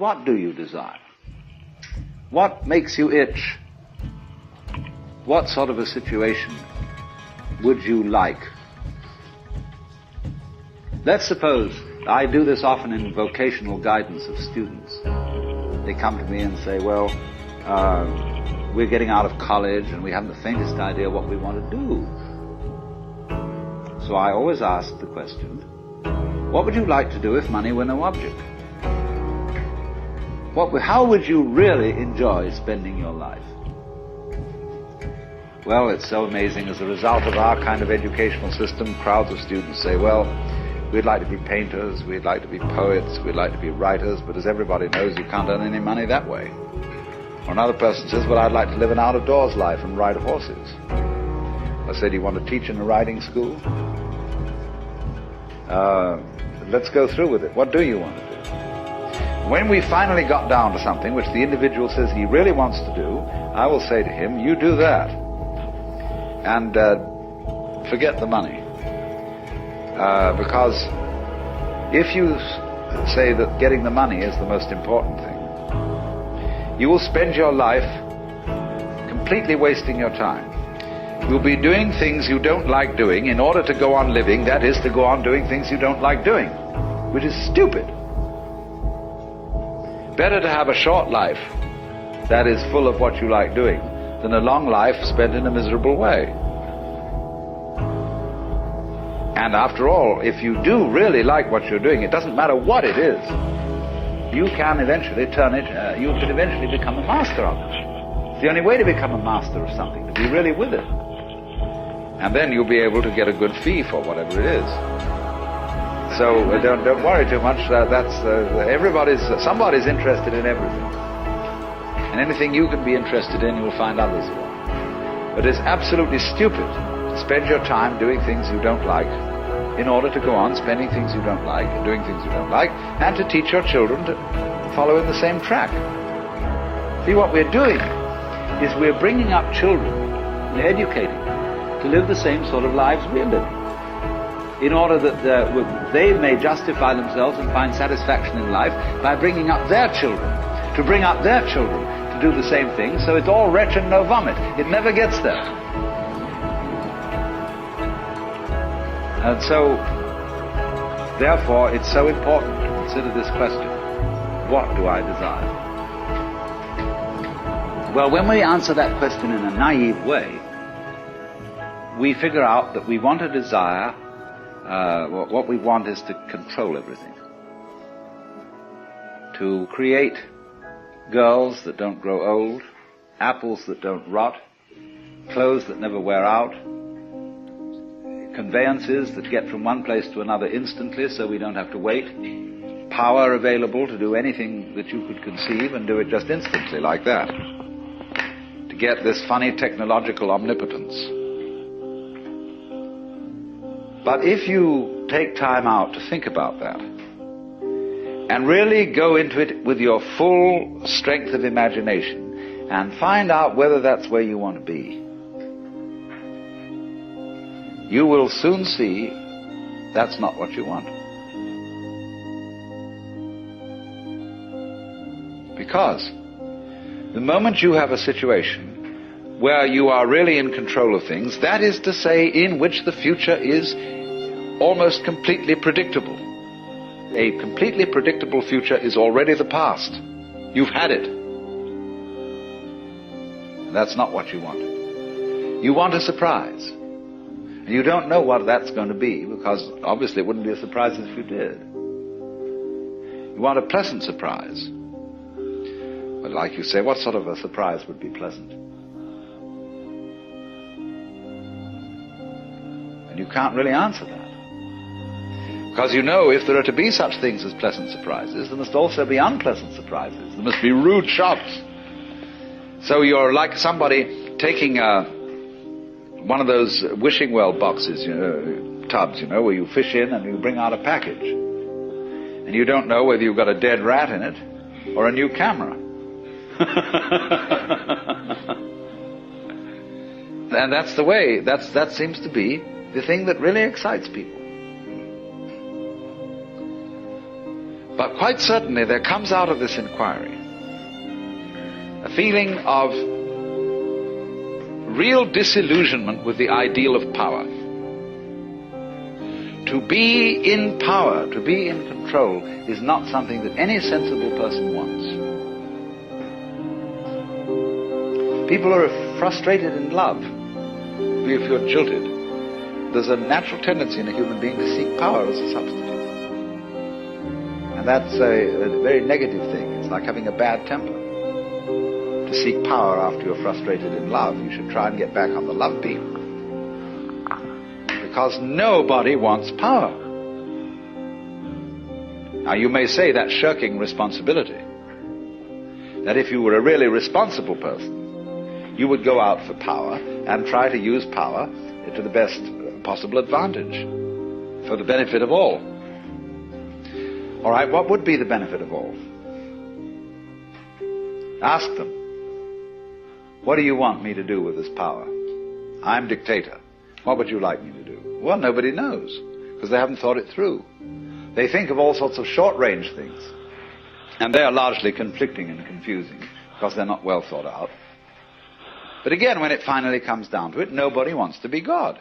what do you desire? What makes you itch? What sort of a situation would you like? Let's suppose, I do this often in vocational guidance of students. They come to me and say, well, we're getting out of college and we haven't the faintest idea what we want to do. So I always ask the question, what would you like to do if money were no object? How would you really enjoy spending your life? Well, it's so amazing. As a result of our kind of educational system, crowds of students say, well, we'd like to be painters, we'd like to be poets, we'd like to be writers, but as everybody knows, you can't earn any money that way. Or another person says, well, I'd like to live an out-of-doors life and ride horses. I say, do you want to teach in a riding school? Let's go through with it. What do you want to do? When we finally got down to something which the individual says he really wants to do, I will say to him, you do that. And forget the money. Because if you say that getting the money is the most important thing, you will spend your life completely wasting your time. You'll be doing things you don't like doing in order to go on living, that is, to go on doing things you don't like doing, which is stupid. Better to have a short life that is full of what you like doing than a long life spent in a miserable way. And after all, if you do really like what you're doing, it doesn't matter what it is, you can eventually turn it, you can eventually become a master of it. It's the only way to become a master of something, to be really with it. And then you'll be able to get a good fee for whatever it is. So don't worry too much. Somebody's interested in everything. And anything you can be interested in, you'll find others who are. But it's absolutely stupid to spend your time doing things you don't like in order to go on spending things you don't like and doing things you don't like, and to teach your children to follow in the same track. See, what we're doing is we're bringing up children and educating them to live the same sort of lives we're living, in order that they may justify themselves and find satisfaction in life by bringing up their children, to bring up their children to do the same thing, so it's all wretch and no vomit. It never gets there. And so, therefore, it's so important to consider this question, what do I desire? Well, when we answer that question in a naive way, we figure out that we want to desire, what we want is to control everything. To create girls that don't grow old, apples that don't rot, clothes that never wear out, conveyances that get from one place to another instantly so we don't have to wait, power available to do anything that you could conceive and do it just instantly like that, to get this funny technological omnipotence. But if you take time out to think about that and really go into it with your full strength of imagination and find out whether that's where you want to be, you will soon see that's not what you want. Because the moment you have a situation where you are really in control of things, that is to say, in which the future is almost completely predictable. A completely predictable future is already the past. You've had it. And that's not what you want. You want a surprise. And you don't know what that's going to be, because obviously it wouldn't be a surprise if you did. You want a pleasant surprise. But like you say, what sort of a surprise would be pleasant? And you can't really answer that. Because you know, if there are to be such things as pleasant surprises, there must also be unpleasant surprises. There must be rude shocks. So you're like somebody taking one of those wishing well boxes, tubs, where you fish in and you bring out a package. And you don't know whether you've got a dead rat in it or a new camera. And that's the way, that seems to be the thing that really excites people. But quite certainly there comes out of this inquiry a feeling of real disillusionment with the ideal of power. To be in power, to be in control, is not something that any sensible person wants. People are frustrated in love. If you're jilted, there's a natural tendency in a human being to seek power as a substitute. And that's a very negative thing. It's like having a bad temper. To seek power after you're frustrated in love, you should try and get back on the love beat. Because nobody wants power. Now you may say that's shirking responsibility. That if you were a really responsible person, you would go out for power and try to use power to the best possible advantage for the benefit of all. All right, what would be the benefit of all? Ask them. What do you want me to do with this power? I'm dictator. What would you like me to do? Well, nobody knows, because they haven't thought it through. They think of all sorts of short-range things, and they are largely conflicting and confusing, because they're not well thought out. But again, when it finally comes down to it, nobody wants to be God.